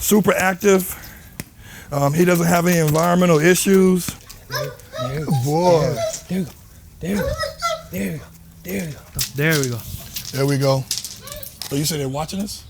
super active. He doesn't have any environmental issues. There Boy. we go. There we go. There we go. There we go. There we go. There we go. So you say they're watching us?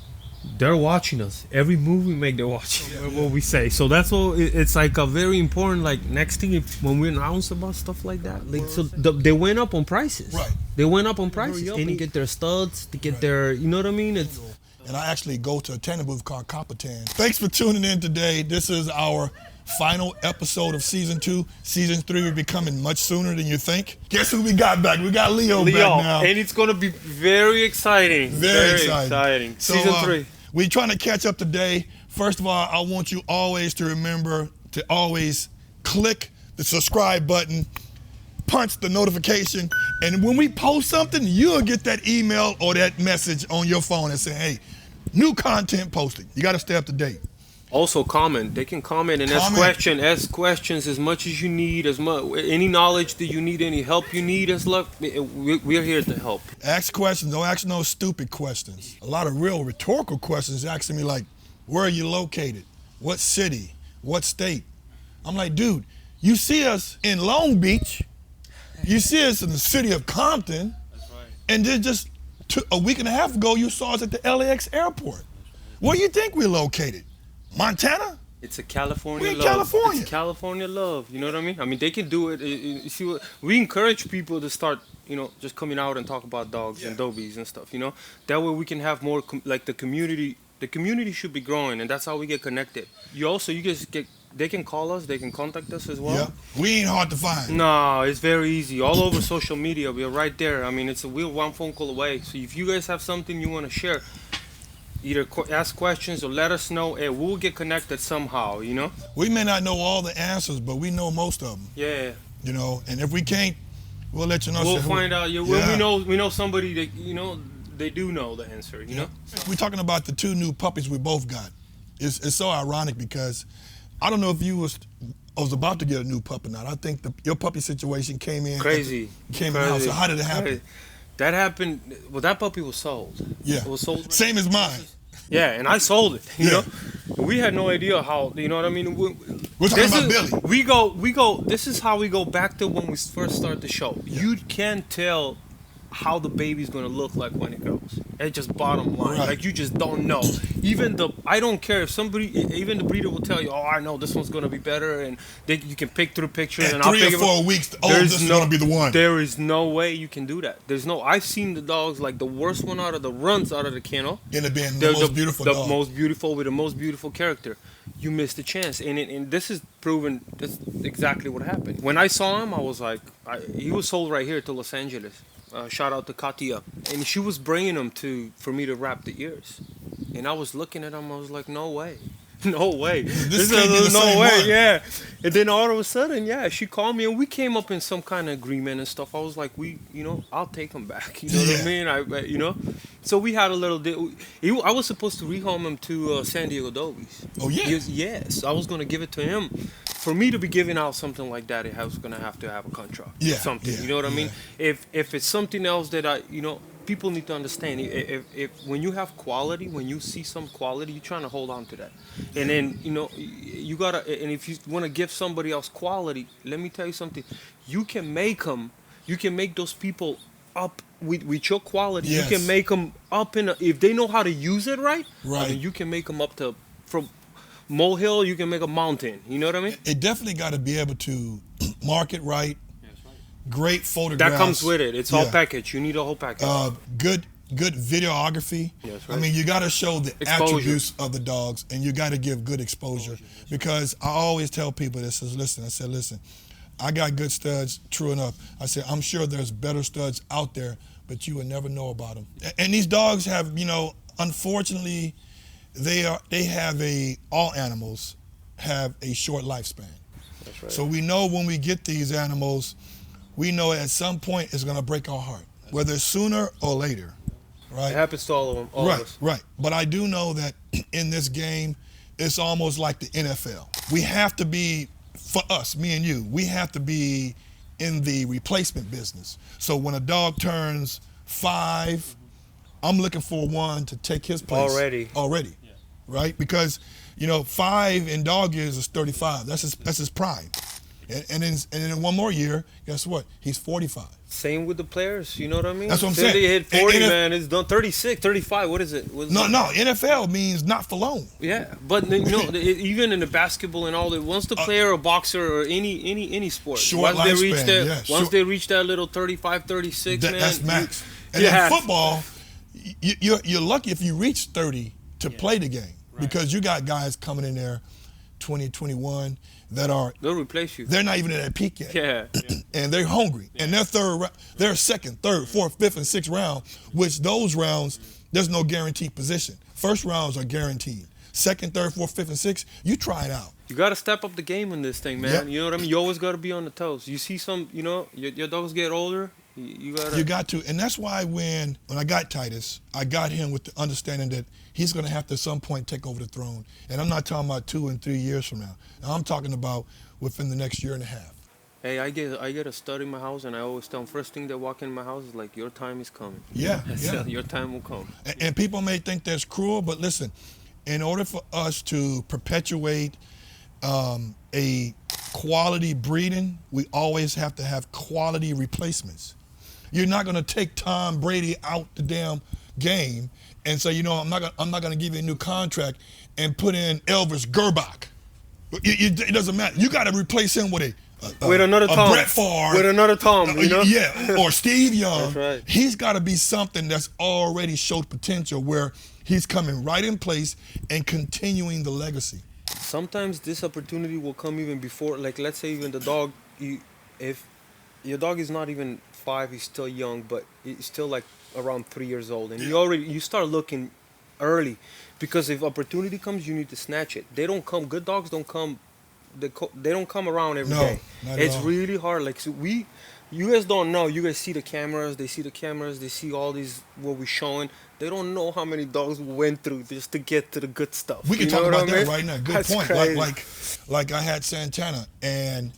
They're watching us. Every move we make, they're watching what we say. So that's what it's like a very important. Like next thing, when we announce about stuff like that, like so they went up on prices. Right. They went up on prices. And to get their studs, to get their, you know what I mean? It's. And I actually go to a tanning booth called Copper Tan. Thanks for tuning in today. This is our final episode of season 2. Season 3 will be coming much sooner than you think. Guess who we got back? We got Leo back now. And it's gonna be very exciting. Very exciting. So, Season 3. We're trying to catch up today. First of all, I want you always to remember to always click the subscribe button, punch the notification, and when we post something, you'll get that email or that message on your phone and say, hey, new content posted. You got to stay up to date. Also comment. They can comment and ask questions as much as you need, as much any knowledge that you need, any help you need. We're here to help. Ask questions. Don't ask no stupid questions. A lot of real rhetorical questions asking me like, where are you located? What city? What state? I'm like, dude, you see us in Long Beach. You see us in the city of Compton. That's right. And then just a week and a half ago, you saw us at the LAX airport. Where do you think we're located? Montana? It's a California love. We're in California. It's California love. You know what I mean? I mean, they can do it. You see what we encourage people to start, just coming out and talk about dogs and dobies and stuff, That way we can have more, like the community should be growing, and that's how we get connected. They can call us, they can contact us as well. Yeah, we ain't hard to find. No, it's very easy. All over social media, we're right there. I mean, we're one phone call away. So if you guys have something you want to share, either ask questions or let us know, and we'll get connected somehow, We may not know all the answers, but we know most of them. Yeah. And if we can't, we'll let you know. We'll find out. We know somebody that, they do know the answer, you know? We're talking about the 2 new puppies we both got. It's so ironic because I don't know if you was about to get a new pup or not. I think your puppy situation came in. Crazy. In house. So how did it happen? Crazy. That happened. Well, that puppy was sold. Yeah. It was sold. Same as mine. Yeah, and I sold it. You know, we had no idea how. You know what I mean? We're talking about Billy. We go. This is how we go back to when we first started the show. Yeah. You can't tell how the baby's gonna look like when it grows. It's just bottom line. Right. Like you just don't know. I don't care if even the breeder will tell you, oh, I know this one's gonna be better, and you can pick through pictures. And 3 or 4 weeks, this is gonna be the one. There is no way you can do that. I've seen the dogs, like the worst one out of the kennel. And it being the most beautiful dog. The most beautiful with the most beautiful character. You missed a chance, and this is proven. That's exactly what happened. When I saw him, I was like, he was sold right here to Los Angeles. Shout out to Katia, and she was bringing him for me to wrap the ears, and I was looking at him. I was like, no way. No way. This can't be the same one. Yeah. And then all of a sudden, she called me, and we came up in some kind of agreement and stuff. I was like, I'll take him back. You know what I mean? So we had a little. I was supposed to rehome him to San Diego Dobies. Oh yeah. Yes, I was gonna give it to him. For me to be giving out something like that, I was gonna have to have a contract. Yeah. Something. Yeah, you know what I mean? If it's something else that people need to understand. If when you have quality, when you see some quality, you're trying to hold on to that. And then you gotta. And if you want to give somebody else quality, let me tell you something. You can make them. You can make those people up with your quality. Yes. You can make them up if they know how to use it right. Right. I mean, you can make them up to from molehill. You can make a mountain. You know what I mean? It definitely got to be able to market right. Great photographs. That comes with it. It's all package. You need a whole package. Good videography. Yes, right. I mean, you got to show the exposure. Attributes of the dogs, and you got to give good exposure. Because I always tell people this is, listen, I got good studs, true enough. I said, I'm sure there's better studs out there, but you would never know about them. And these dogs have, unfortunately, all animals have a short lifespan. That's right. So we know when we get these animals, we know at some point it's going to break our heart, whether it's sooner or later, right? It happens to all of them, all of us. Right. But I do know that in this game, it's almost like the NFL. We have to be, for us, me and you, we have to be in the replacement business. So when a dog turns 5, I'm looking for one to take his place. Already. Yeah. Right? Because 5 in dog years is 35. That's his prime. And then in one more year, guess what? He's 45. Same with the players, you know what I mean? That's what I'm Till saying. they hit 40, And man, it's done. 36, 35, what is it? No, NFL means not for long. Yeah, but even in the basketball and all that, once the player, a boxer, or any sport, Short once they lifespan, reach that, yeah, once they reach that little 35, 36, man, That's max. And you in have- football, you're lucky if you reach 30 to play the game, because you got guys coming in there, 20, 21, that are they'll replace you. they're not even at that peak yet. Yeah. And they're hungry. And they're second, third, fourth, fifth, and sixth round, which those rounds, there's no guaranteed position. First rounds are guaranteed. Second, third, fourth, fifth, and sixth, you try it out. You got to step up the game in this thing, man. Yep. You know what I mean? You always got to be on the toes. You see some, your dogs get older, you got to. And that's why when I got Titus, I got him with the understanding that he's going to have to at some point take over the throne. And I'm not talking about 2 and 3 years from now. Now I'm talking about within the next year and a half. Hey, I get a stud in my house, and I always tell them, first thing they walk in my house is like, your time is coming. Yeah. Your time will come. And people may think that's cruel, but listen, in order for us to perpetuate a quality breeding, we always have to have quality replacements. You're not going to take Tom Brady out the damn game and say, I'm not going to give you a new contract and put in Elvis Gerbach. It doesn't matter. You got to replace him with with another Tom. Brett Favre. With another Tom, Yeah, or Steve Young. That's right. He's got to be something that's already showed potential, where he's coming right in place and continuing the legacy. Sometimes this opportunity will come even before, like, let's say even the dog, if your dog is not even 5, he's still young, but he's still like around 3 years old, and you start looking early, because if opportunity comes, you need to snatch it. They don't come. Good dogs don't come. They don't come around every day. Not It's at all. really hard. Like, so you guys don't know. You guys see the cameras. They see the cameras. They see all these what we're showing. They don't know how many dogs we went through just to get to the good stuff. We can You talk know about what I that mean? right now. Good That's point. crazy. Like I had Santana, and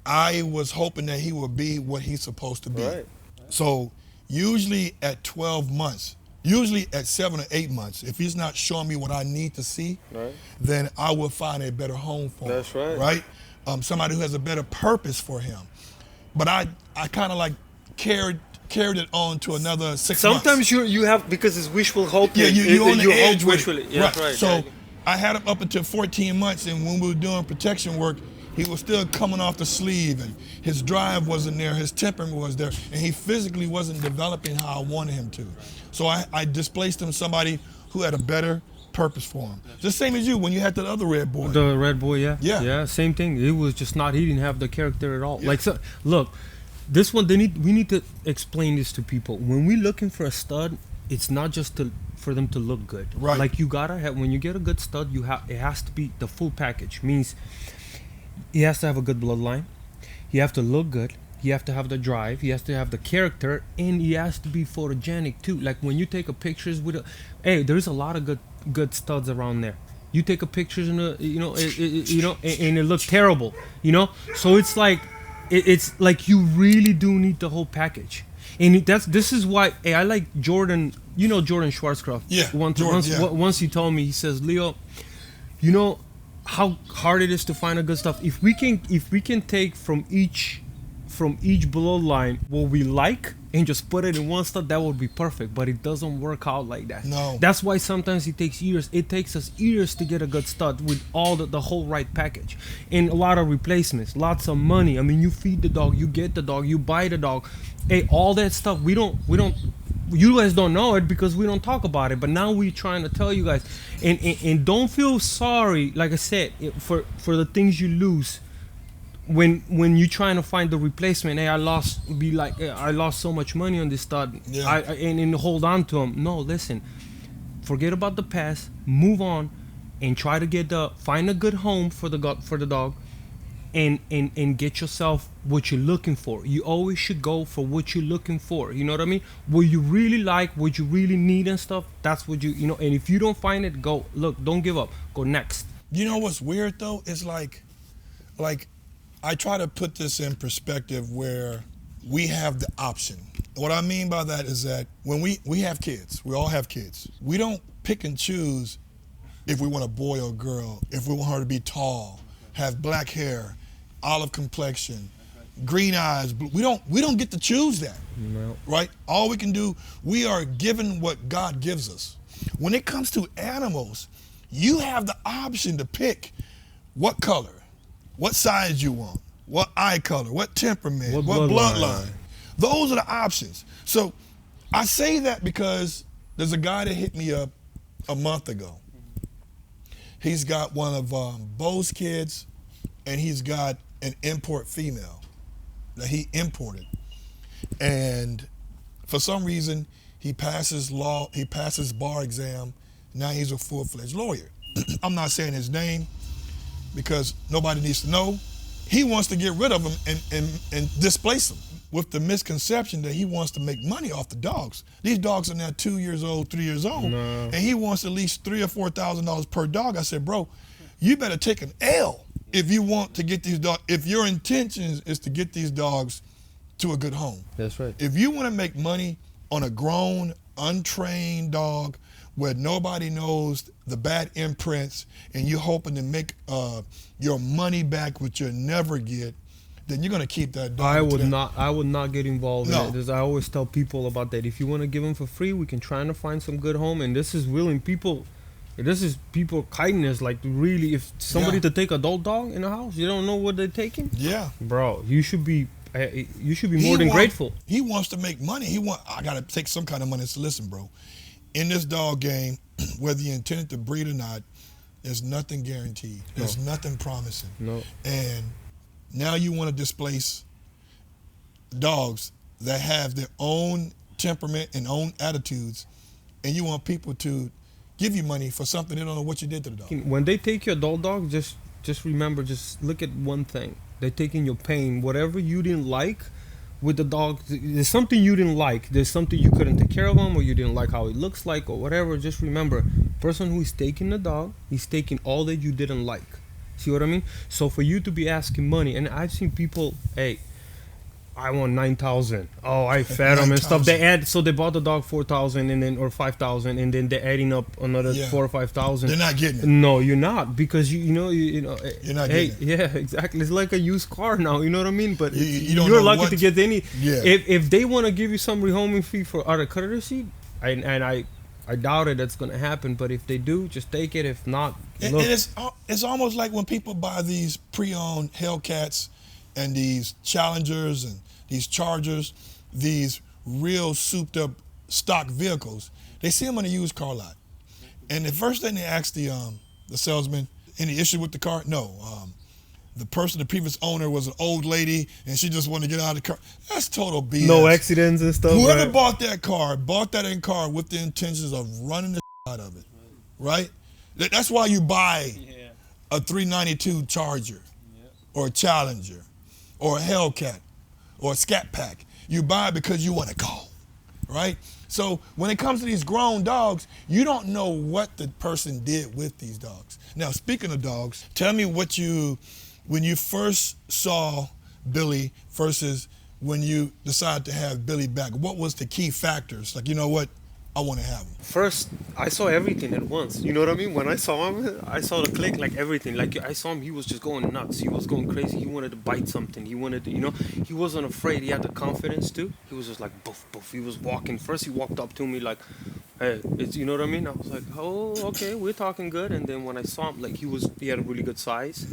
I was hoping that he would be what he's supposed to be. Right. So usually at 12 months, usually at 7 or 8 months, if he's not showing me what I need to see, Right. then I will find a better home for him. That's right. Right? Somebody who has a better purpose for him. But I kind of like carried it on to another 6 months. Sometimes you have, because it's wishful hope. Yeah, you on the you edge hope with it. wishfully. Yeah, Right. right. So I had him up until 14 months, and when we were doing protection work, he was still coming off the sleeve, and his drive wasn't there, his temperament was there, and he physically wasn't developing how I wanted him to. So I displaced him somebody who had a better purpose for him. The same as you when you had that other red boy. The red boy, yeah. Yeah. Yeah, same thing. It was just not, he didn't have the character at all. Like, so, look, this one, we need to explain this to people. When we're looking for a stud, it's not just for them to look good. Right. Like, you gotta have, when you get a good stud, it has to be the full package. Means he has to have a good bloodline. He have to look good. He have to have the drive. He has to have the character, and he has to be photogenic too. Like, when you take a pictures with there's a lot of good studs around there. You take a pictures and and it looks terrible, So it's like you really do need the whole package, and this is why I like Jordan. Jordan Schwarzkopf. Yeah, Once he told me, he says, Leo, how hard it is to find a good stuff. If we can take from each bloodline what we like and just put it in one stuff, that would be perfect. But it doesn't work out like that. No. That's why sometimes it takes years. It takes us years to get a good stud with all the whole right package, and a lot of replacements, lots of money. I mean, you feed the dog, you get the dog, you buy the dog. All that stuff we don't. You guys don't know it because we don't talk about it, but now we're trying to tell you guys. And don't feel sorry, like I said, for the things you lose when you're trying to find the replacement. I lost so much money on this stud. Yeah. And hold on to them. No, listen, forget about the past, move on, and try to find a good home for the dog. And get yourself what you're looking for. You always should go for what you're looking for. You know what I mean? What you really like, what you really need and stuff, that's what and if you don't find it, go, look, don't give up. Go next. You know what's weird though? It's like I try to put this in perspective where we have the option. What I mean by that is that when we have kids, we all have kids, we don't pick and choose if we want a boy or a girl, if we want her to be tall, have black hair, olive complexion, green eyes. We don't get to choose that, No. right? All we can do, we are given what God gives us. When it comes to animals, you have the option to pick what color, what size you want, what eye color, what temperament, what bloodline. Those are the options. So I say that because there's a guy that hit me up a month ago. He's got one of Bo's kids, and he's got an import female that he imported. And for some reason, he passes bar exam. Now he's a full-fledged lawyer. I'm not saying his name because nobody needs to know. He wants to get rid of him and displace him with the misconception that he wants to make money off the dogs. These dogs are now 2 years old, 3 years old, and he wants at least $3,000 or $4,000 per dog. I said, bro, you better take an L if you want to get these dogs. If your intention is to get these dogs to a good home. That's right. If you want to make money on a grown, untrained dog where nobody knows the bad imprints and you're hoping to make your money back, which you'll never get, then you're gonna keep that dog. I would not get involved in it. Because I always tell people about that. If you want to give them for free, we can try to find some good home. And this is willing people. This is people kindness. Like really, if somebody to take adult dog in the house, you don't know what they're taking. Yeah, bro, you should be more than grateful. He wants to make money. I gotta take some kind of money. So listen, bro, in this dog game, whether you intended to breed or not, there's nothing guaranteed. There's nothing promising. No. And now you want to displace dogs that have their own temperament and own attitudes, and you want people to give you money for something they don't know what you did to the dog. When they take your adult dog, just remember, just look at one thing. They're taking your pain. Whatever you didn't like with the dog, there's something you didn't like. There's something you couldn't take care of him, or you didn't like how he looks like, or whatever. Just remember, person who is taking the dog, he's taking all that you didn't like. See what I mean? So for you to be asking money, and I've seen people, hey, I want 9,000. Oh, I fed them and stuff. So they bought the dog 4,000 and then or 5,000, and then they're adding up another 4,000 or 5,000. They're not getting it. No, you're not, because you know you're not getting it. Yeah, exactly. It's like a used car now. You know what I mean? But you're lucky to get any. Yeah. If they want to give you some rehoming fee for out of courtesy, and I doubt it that's going to happen, but if they do, just take it. If not, look. And it's almost like when people buy these pre-owned Hellcats and these Challengers and these Chargers, these real souped-up stock vehicles, they see them on a used car lot. And the first thing they ask the salesman, any issue with the car? No. The previous owner was an old lady, and she just wanted to get out of the car. That's total BS. No accidents and stuff. Whoever bought that car with the intentions of running the out of it, right? That's why you buy a 392 Charger or a Challenger or a Hellcat or a Scat Pack. You buy it because you want to go, right? So when it comes to these grown dogs, you don't know what the person did with these dogs. Now, speaking of dogs, tell me when you first saw Billy versus when you decided to have Billy back, what was the key factors? Like, you know what, I want to have him. First, I saw everything at once. You know what I mean? When I saw him, I saw the click, like everything. Like I saw him, he was just going nuts. He was going crazy. He wanted to bite something. He wanted to, he wasn't afraid. He had the confidence too. He was just like, boof, boof. He was walking. First, he walked up to me like, hey, you know what I mean? I was like, oh, okay, we're talking good. And then when I saw him, like he had a really good size.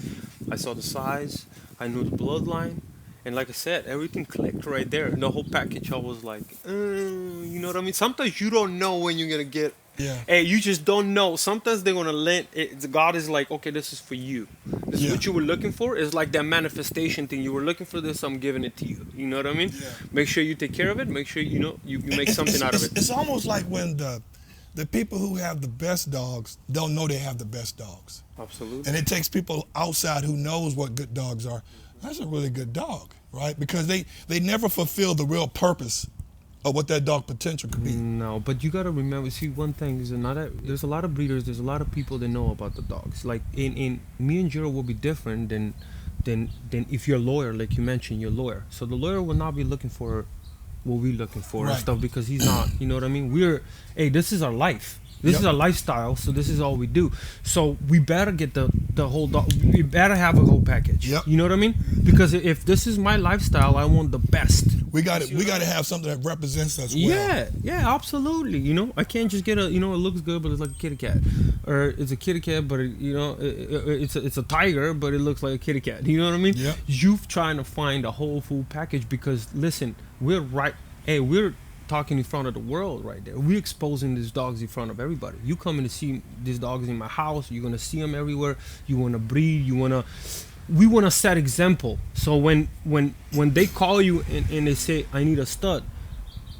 I saw the size. I knew the bloodline. And like I said, everything clicked right there. And the whole package, I was like, you know what I mean? Sometimes you don't know when you're going to get. Yeah. Hey, you just don't know. Sometimes they're going to let it. God is like, okay, this is for you. This is what you were looking for. It's like that manifestation thing. You were looking for this, I'm giving it to you. You know what I mean? Yeah. Make sure you take care of it. Make sure, you make something out of it. It's almost like when the people who have the best dogs don't know they have the best dogs. Absolutely. And it takes people outside who knows what good dogs are. That's a really good dog, right? Because they never fulfill the real purpose of what that dog potential could be. No, but you gotta remember. See, one thing is there's a lot of breeders. There's a lot of people that know about the dogs. Like in me and Jiro will be different than if you're a lawyer, like you mentioned, you're a lawyer. So the lawyer will not be looking for what we're looking for and stuff, because he's not. You know what I mean? This is our life. This Yep. is a lifestyle, so this is all we do. So we better get the whole dog. We better have a whole package. Yep. You know what I mean? Because if this is my lifestyle, I want the best. We got to have something that represents us well. Yeah, absolutely. You know, I can't just get a, you know, it looks good, but it's like a kitty cat, or it's a kitty cat, but it's a tiger, but it looks like a kitty cat. You know what I mean? Yeah. You're trying to find a whole full package because listen, we're talking in front of the world right there. We're exposing these dogs in front of everybody. You coming to see these dogs in my house. You're gonna see them everywhere. You wanna breed. We wanna set example. So when they call you and they say I need a stud,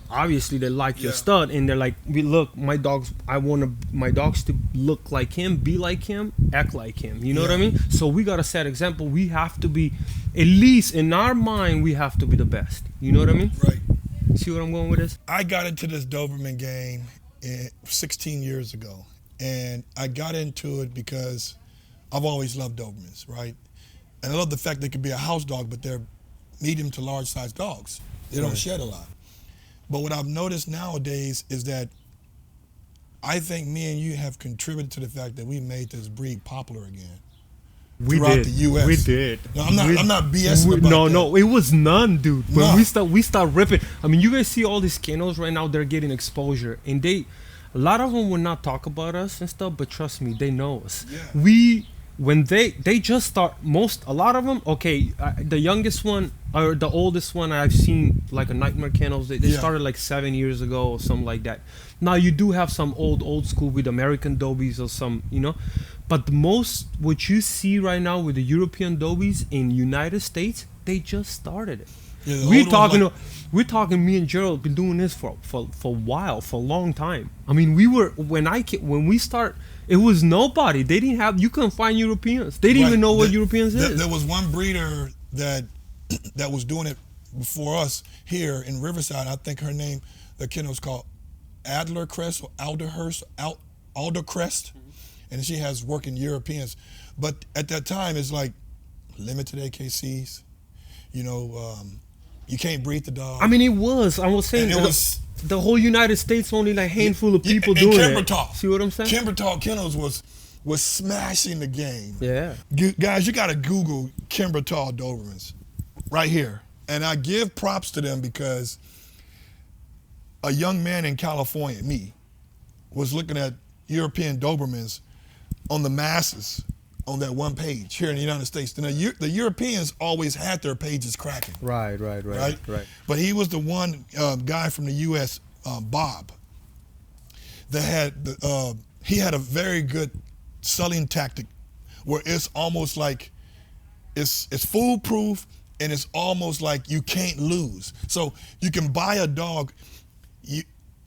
obviously they like your stud and they're like, I want my dogs to look like him, be like him, act like him. You know what I mean? So we gotta set example. We have to be, at least in our mind, we have to be the best. You know what I mean? Right. See what I'm going with this? I got into this Doberman game 16 years ago, and I got into it because I've always loved Dobermans, right? And I love the fact they could be a house dog, but they're medium to large size dogs. They don't shed a lot. But what I've noticed nowadays is that I think me and you have contributed to the fact that we made this breed popular again. Throughout the U.S. We did. No, I'm not BSing about that. No, it was none, dude. When No. we start ripping. I mean, you guys see all these kennels right now. They're getting exposure, and a lot of them will not talk about us and stuff. But trust me, they know us. Yeah. When they just start, a lot of them. Okay, the youngest one or the oldest one I've seen, like a Nightmare Kennels. They started like 7 years ago or something like that. Now you do have some old school with American Dobies or some, you know. But the most, what you see right now with the European Dobies in United States, they just started it. Yeah, We're talking. Me and Gerald been doing this for a while, for a long time. I mean, when we start, it was nobody. They didn't have. You couldn't find Europeans. They didn't even know what Europeans is. There was one breeder that was doing it before us here in Riverside. I think her name, the kennel was called Adlercrest or Aldercrest. And she has working Europeans. But at that time, it's like limited AKCs. You know, you can't breed the dog. I mean, I was saying the whole United States, only like a handful of people doing it. See what I'm saying? Kimbertal Kennels was smashing the game. Yeah. Guys, you got to Google Kimbertal Dobermans right here. And I give props to them because a young man in California, me, was looking at European Dobermans on the masses on that one page here in the United States. And the Europeans always had their pages cracking. Right. But he was the one guy from the U.S., Bob, that had he had a very good selling tactic where it's almost like it's foolproof and it's almost like you can't lose. So you can buy a dog.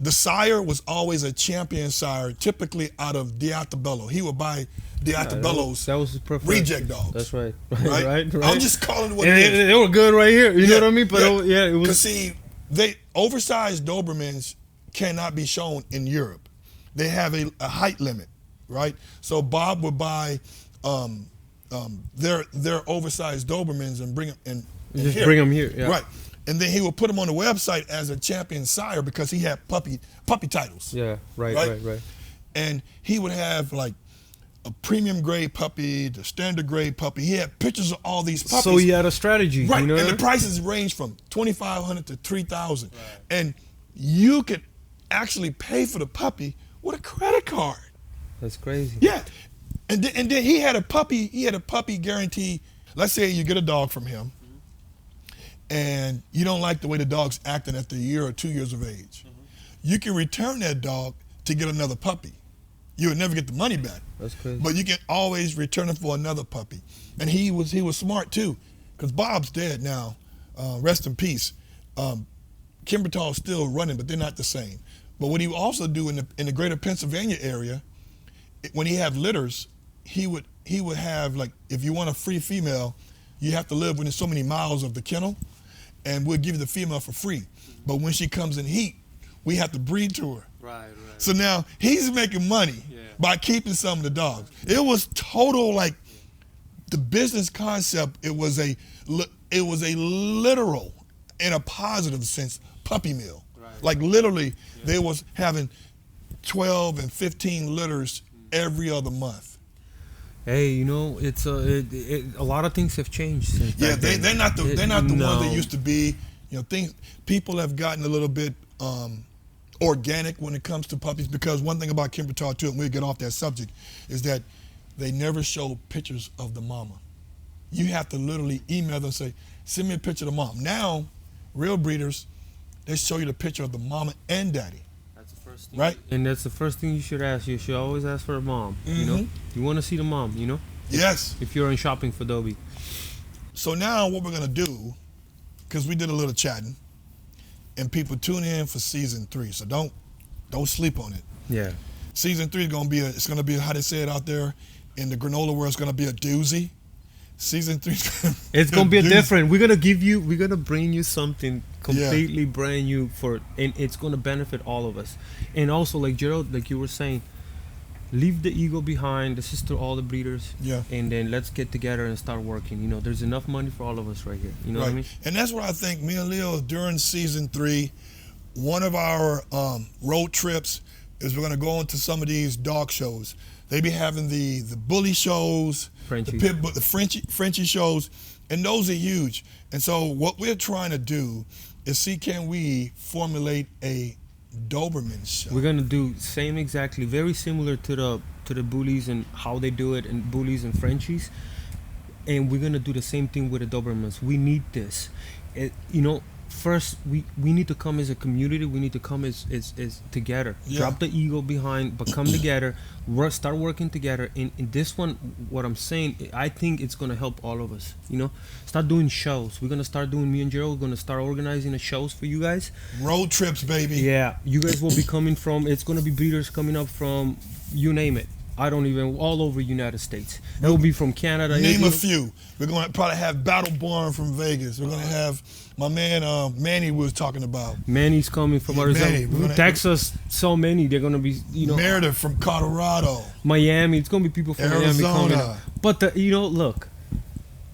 The sire was always a champion sire, typically out of Diatabello. He would buy Diatabello's that was his preferred reject dogs. That's right. Right? Right. I'm just calling it what it is. They were good right here. You know what I mean? But it was. Because see, oversized Dobermans cannot be shown in Europe. They have a height limit, right? So Bob would buy their oversized Dobermans and bring them in. Just bring them here. Yeah. Right. And then he would put them on the website as a champion sire because he had puppy titles. Yeah, right. And he would have like a premium grade puppy, the standard grade puppy. He had pictures of all these puppies. So he had a strategy. Right. You know and the prices range from $2,500 to $3,000. Right. And you could actually pay for the puppy with a credit card. That's crazy. Yeah. And then he had a puppy guarantee. Let's say you get a dog from him and you don't like the way the dog's acting after a year or 2 years of age. You can return that dog to get another puppy. You would never get the money back. That's crazy. But you can always return it for another puppy. And he was smart too, because Bob's dead now. Rest in peace. Kimbertal's still running, but they're not the same. But what he would also do in the greater Pennsylvania area, when he have litters, he would have, like, if you want a free female, you have to live within so many miles of the kennel, and we'll give you the female for free. But when she comes in heat, we have to breed to her. Right. So now he's making money by keeping some of the dogs. It was total, like, the business concept. It was a literal, in a positive sense, puppy mill. Right. Like literally, they was having 12 and 15 litters every other month. Hey, you know, it's a lot of things have changed since Yeah, back then. they're not the No. ones they used to be. You know, things people have gotten a little bit organic when it comes to puppies, because one thing about Kimbertar too, and we'll get off that subject, is that they never show pictures of the mama. You have to literally email them and say, send me a picture of the mom. Now, real breeders, they show you the picture of the mama and daddy. That's the first thing. Right? And that's the first thing you should ask. You should always ask for a mom. You know, you want to see the mom. You know, Yes. if you're in shopping for Dobie. So now what we're gonna do, because we did a little chatting, and people tune in for season 3. So don't sleep on it. Yeah. Season 3 is gonna be it's gonna be, how they say it out there in the granola world, it's gonna be a doozy. Season 3 It's gonna be a doozy. different. We're gonna bring you something completely brand new and it's gonna benefit all of us. And also, like Gerald, like you were saying, leave the ego behind. This is to all the breeders. Yeah. And then let's get together and start working. You know, there's enough money for all of us right here. You know what I mean? And that's what I think, me and Leo, during season 3, one of our road trips is we're gonna go into some of these dog shows. They be having the bully shows, Frenchie. the Frenchie shows, and those are huge. And so what we're trying to do is see, can we formulate a Doberman show? We're gonna do same exactly, very similar to the bullies and how they do it, and bullies and Frenchies. And we're gonna do the same thing with the Dobermans. We need this. You know, first we need to come as a community. We need to come as together. Yeah. Drop the ego behind, but come together. Start working together. In this one, what I'm saying, I think it's gonna help all of us. You know, start doing shows. We're gonna start doing. Me and Gerald are gonna start organizing the shows for you guys. Road trips, baby. Yeah, you guys will be coming from. It's gonna be breeders coming up from, you name it. I don't even, all over United States. It will be from Canada. Name a few. We're going to probably have Battleborn from Vegas. We're going to have my man Manny was talking about. Manny's coming from Arizona. Texas, so many. They're going to be, you know. Meredith from Colorado. Miami. It's going to be people from Miami coming Arizona. up. But, you know, look.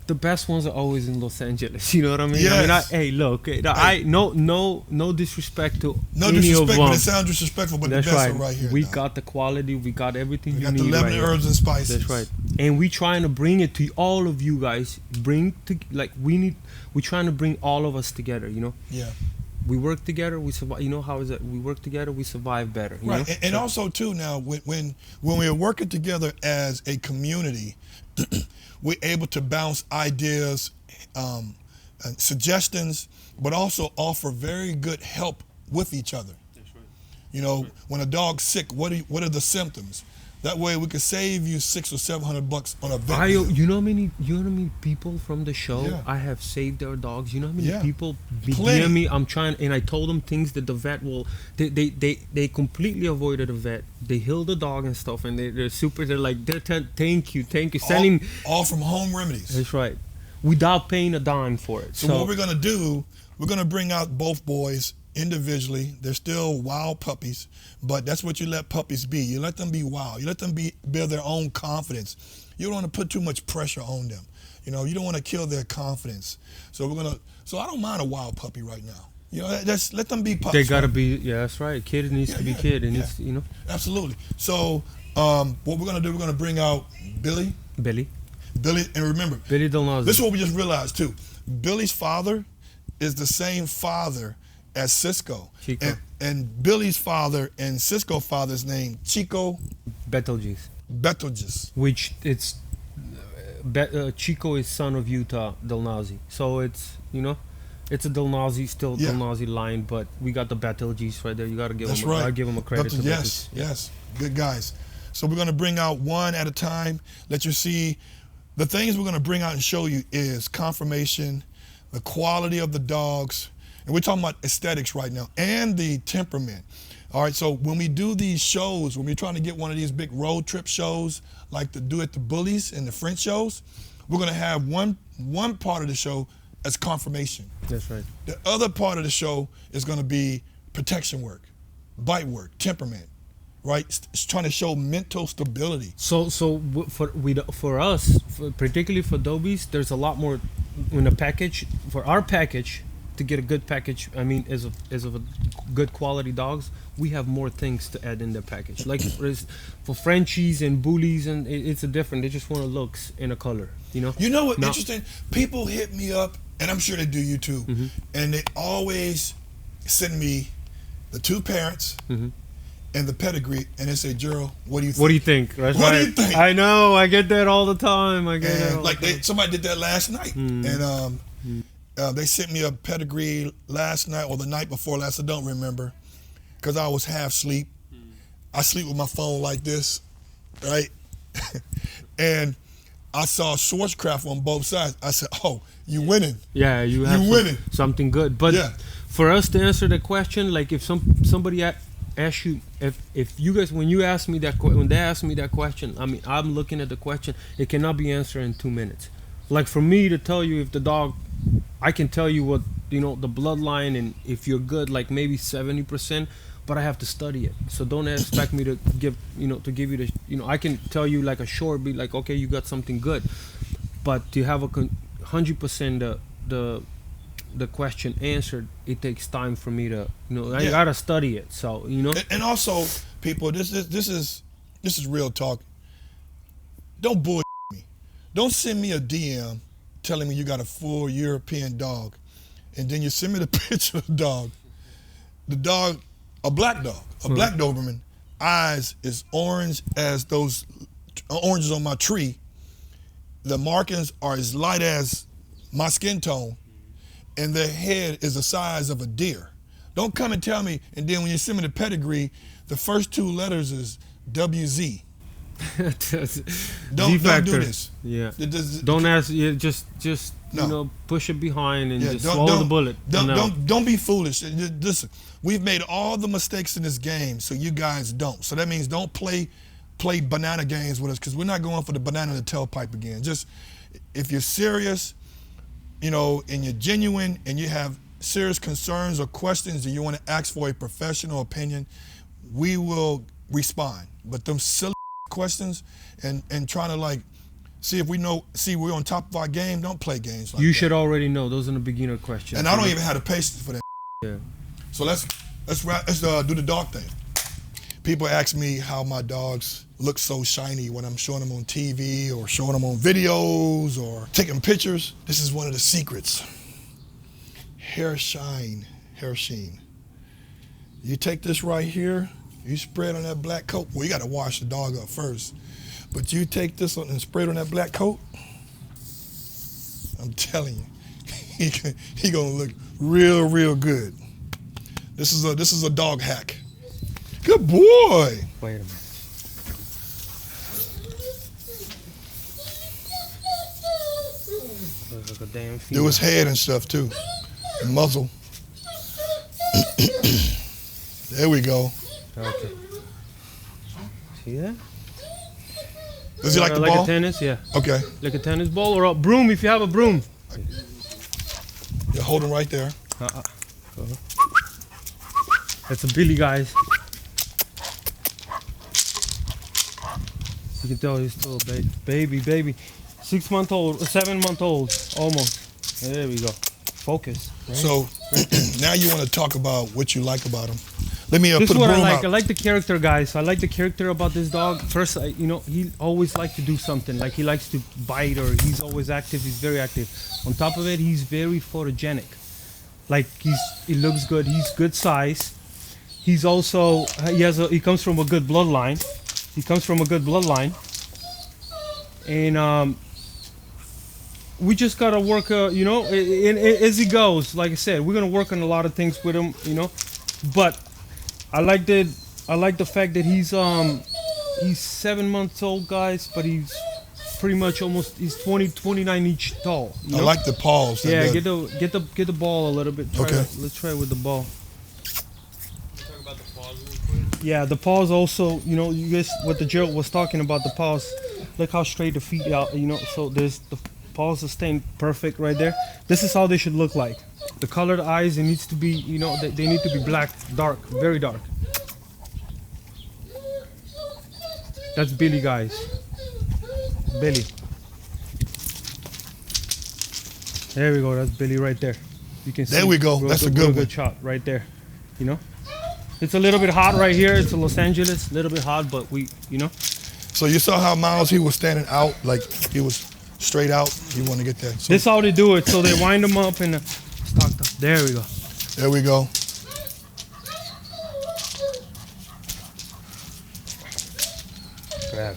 The best ones are always in Los Angeles. You know what I mean? Yes. Hey, look. No disrespect to No any disrespect, of but them. it sounds disrespectful, but That's the best right. are right here. We now. got the quality. We got everything We you got need the Lebanon right here. herbs and spices. That's right. And we trying to bring it to all of you guys. We're trying to bring all of us together, you know? Yeah. We work together, we survive. You know how is it? We work together, we survive better. You Right. know? And also too, now when we are working together as a community, we're able to bounce ideas, and suggestions, but also offer very good help with each other. That's right. You know, when a dog's sick, what are the symptoms? That way we could save you $600 or $700 on a vet bill. You know how many people from the show Yeah. I have saved their dogs. You know how many Yeah. people Plenty. DM me. I'm trying, and I told them things that the vet will. They completely avoided the vet. They heal the dog and stuff, and they're super. They're like, thank you, sending. all from home remedies. That's right, without paying a dime for it. So what we're gonna do, we're gonna bring out both boys individually. They're still wild puppies, but that's what you let puppies be. You let them be wild. You let them build their own confidence. You don't want to put too much pressure on them. You know, you don't want to kill their confidence. So I don't mind a wild puppy right now. You know, just let them be puppies. They gotta right? be. Yeah, that's right. Kid needs to be kid, and it's, you know. Absolutely. So what we're gonna do, we're gonna bring out Billy, and remember, Billy Delnazzi. this is what we just realized too. Billy's father is the same father as Cisco. Chico. And Billy's father and Cisco's father's name, Chico Betelgeuse. Betelgeuse. Which it's Chico is son of Utah Delnazzi. So it's, you know, it's a Delnazzi, still Yeah. Delnazzi line, but we got the Betelgeuse right there. You got to give That's him. right. I give him a credit. To Yes. Good guys. So we're going to bring out one at a time. Let you see. The things we're going to bring out and show you is confirmation, the quality of the dogs, and we're talking about aesthetics right now, and the temperament. All right, so when we do these shows, when we're trying to get one of these big road trip shows, like the do at the bullies and the French shows, we're going to have one part of the show as confirmation. That's right. The other part of the show is going to be protection work, bite work, temperament, right? It's trying to show mental stability. So for us, particularly for Dobies, there's a lot more in the package. For our package, to get a good package, I mean, as of a good quality dogs, we have more things to add in their package. Like for Frenchies and Bullies, and it's a different. They just want a looks and a color. You know. You know what? Interesting. People hit me up, and I'm sure they do you too. And they always send me the two parents and the pedigree, and they say, "Gerald, what do you think?" What do you think? That's what right. do you think? I know. I get that all the time. I get it. And like somebody did that last night, and they sent me a pedigree last night or the night before last. I don't remember, because I was half asleep. I sleep with my phone like this, right? And I saw Schwarzkopf on both sides. I said, "Oh, you winning? Yeah, you have winning something good." But for us to answer the question, like if somebody ask you, if you guys, when they ask me that question, I mean, I'm looking at the question, it cannot be answered in 2 minutes. Like for me to tell you if the dog, I can tell you what, you know, the bloodline, and if you're good, like maybe 70%, but I have to study it. So don't expect me to give you the, you know, I can tell you like a short, be like, okay, you got something good, but to have a 100% the question answered, it takes time for me to, you know, I gotta study it. So, you know. And also, people, this is real talk. Don't bullshit me. Don't send me a DM telling me you got a full European dog, and then you send me the picture of the dog. The dog, a black dog, a black Doberman, eyes is orange as those oranges on my tree. The markings are as light as my skin tone, and their head is the size of a deer. Don't come and tell me, and then when you send me the pedigree, the first two letters is WZ. Don't do this. Yeah. Don't ask. Yeah, just no. You know, push it behind and just swallow the bullet. Don't be foolish. Listen, we've made all the mistakes in this game, so you guys don't. So that means don't play banana games with us, because we're not going for the banana in the tailpipe again. Just if you're serious, you know, and you're genuine, and you have serious concerns or questions, and you want to ask for a professional opinion, we will respond. But them silly questions and trying to like see if we're on top of our game, don't play games like that. You should already know those are the beginner questions. And I don't even have the patience for that. Yeah. So let's do the dog thing. People ask me how my dogs look so shiny when I'm showing them on TV or showing them on videos or taking pictures. This is one of the secrets. Hair sheen. You take this right here, you spray it on that black coat. Well, you got to wash the dog up first. But you take this one and spray it on that black coat, I'm telling you, he gonna look real good. This is a dog hack. Good boy. Wait a minute. Like a damn do his head and stuff too, and muzzle. There we go. Okay. See that? Does he like the like ball? A tennis, yeah. Okay. Like a tennis ball or a broom if you have a broom. Yeah, hold him right there. That's a Billy, guys. You can tell he's still a baby. 6 month old, 7 month old, almost. There we go. Focus. Right? So now you want to talk about what you like about him. Let me this put is what a broom I like. out. I like the character, guys. I like the character about this dog. First, you know, he always likes to do something. Like he likes to bite, or he's always active. He's very active. On top of it, he's very photogenic. Like he looks good. He's good size. He's also he comes from a good bloodline. And we just gotta work. You know, as he goes. Like I said, we're gonna work on a lot of things with him. You know, but I like the fact that he's 7 months old, guys, but he's pretty much he's 29 inch tall. You know? I like the paws. Yeah, get the ball a little bit. Let's try it with the ball. Talk about the paws real quick. Yeah, the paws also, you know, you guys, what the Gerald was talking about, the paws. Look how straight the feet out, you know, so there's the paws are staying perfect right there. This is how they should look like. The colored eyes, it needs to be, you know, they need to be black, dark, very dark. That's Billy, guys. Billy. There we go, that's Billy right there. You can see. There we go. That's a good real one. good shot right there. You know, it's a little bit hot right here. It's in Los Angeles, a little bit hot, but you know. So you saw how Miles, he was standing out, like he was straight out. You want to get that. So This is how they do it. So they wind them up and stock them. There we go. there we go. Grab.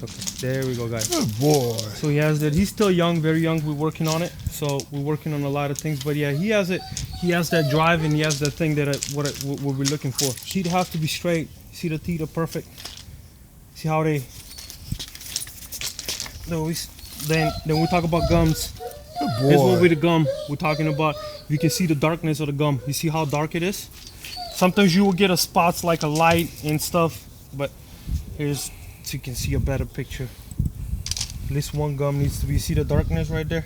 Okay. There we go, guys. Good boy. So he has that. He's still young, very young. We're working on it. So we're working on a lot of things. But yeah, he has it. He has that drive and he has that thing that what we're looking for. Teeth have to be straight. See the teeth are perfect. See how they. No, then we talk about gums. Good Here's what boy. with the gum we're talking about. You can see the darkness of the gum. You see how dark it is? Sometimes you will get a spots like a light and stuff, but here's so you can see a better picture. At least one gum needs to be, see the darkness right there?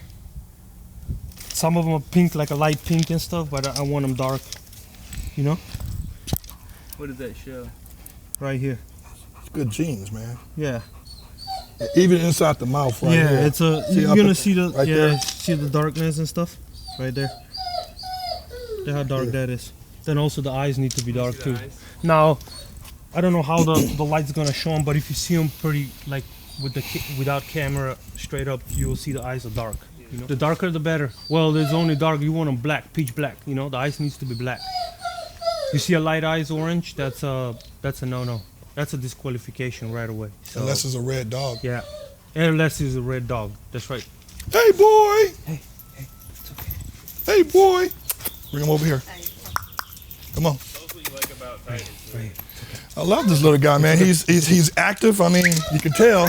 Some of them are pink, like a light pink and stuff, but I want them dark, you know? What does that show? Right here. Good genes, man. Yeah. Even inside the mouth, right Yeah, here. it's a, See you're up gonna at- see the, right yeah, there? see the darkness and stuff? Right there. Look how dark that is. Then also the eyes need to be dark too. Now, I don't know how the light's gonna show them, but if you see them pretty, like with without camera straight up, you will see the eyes are dark. You know, the darker the better. Well, there's only dark. You want them black, peach black. You know, the eyes needs to be black. You see a light eyes orange, that's a no-no. That's a disqualification right away. So, Unless it's a red dog. yeah, unless it's a red dog. That's right. Hey, boy. Hey, it's okay. Hey, boy. Bring him over here. Come on. Tell us what you like about Titus. Right. I love this little guy, man. He's active. I mean, you can tell.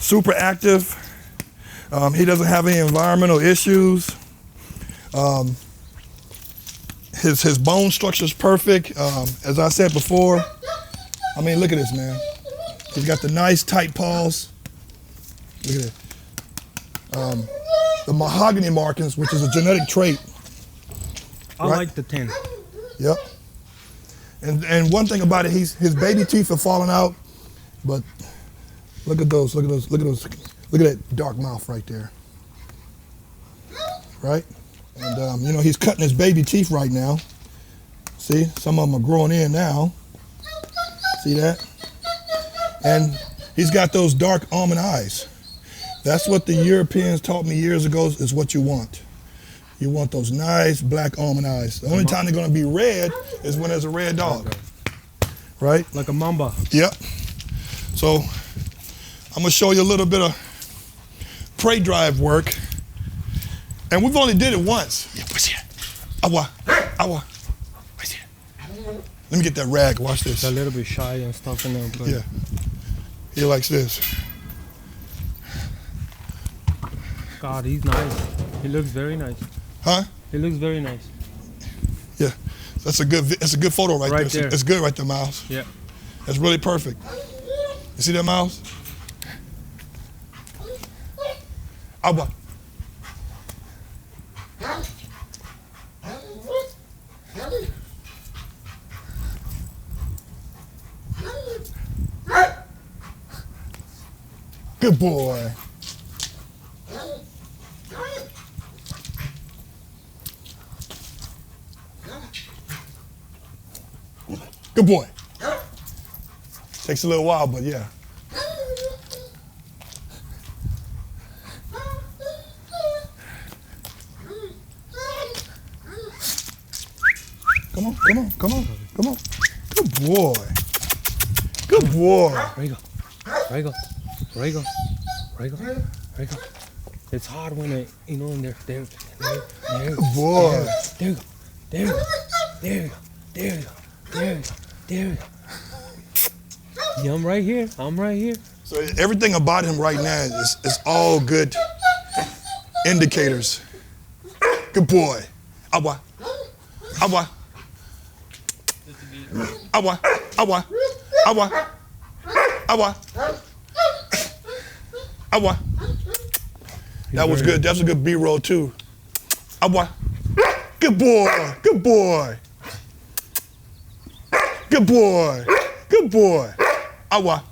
Super active. He doesn't have any environmental issues. His bone structure is perfect. As I said before, I mean, look at this, man. He's got the nice tight paws. Look at it. The mahogany markings, which is a genetic trait. I Right. like the 10. Yep. And one thing about it, his baby teeth are falling out, but look at those, look at those, look at those, look at that dark mouth right there. Right? And you know, he's cutting his baby teeth right now. See, some of them are growing in now. See that? And he's got those dark almond eyes. That's what the Europeans taught me years ago is what you want. You want those nice black almond eyes. The only time they're gonna be red is when there's a red dog. Right? Like a mamba. Yep. So I'm gonna show you a little bit of prey drive work. And we've only did it once. Yeah, what's here? Awa, awa. What's here? Let me get that rag, watch this. A little bit shy and stuff in there. But Yeah. He likes this. God, he's nice. He looks very nice. Huh? He looks very nice. Yeah. That's a good photo right, Right there. there. It's good right there, Miles. Yeah. That's really perfect. You see that, Miles? Awa. Good boy. Good boy. Takes a little while, but yeah. Come on, come on, come on, come on. Good boy. Good boy. There you go. There you go. There you go. There you go. There you go. It's hard when they, you know, and there you go. Good boy. There you go. There you go. There you go. There you go. There you go. There you go. Yeah, I'm right here. I'm right here. So everything about him right now is all good indicators. Good boy. Awa. Awa. Awa. Awa. Awa. Awa. Awa. That was good. That's a good B-roll too. Awa. Good boy. Good boy. Good boy. Good boy. Awa.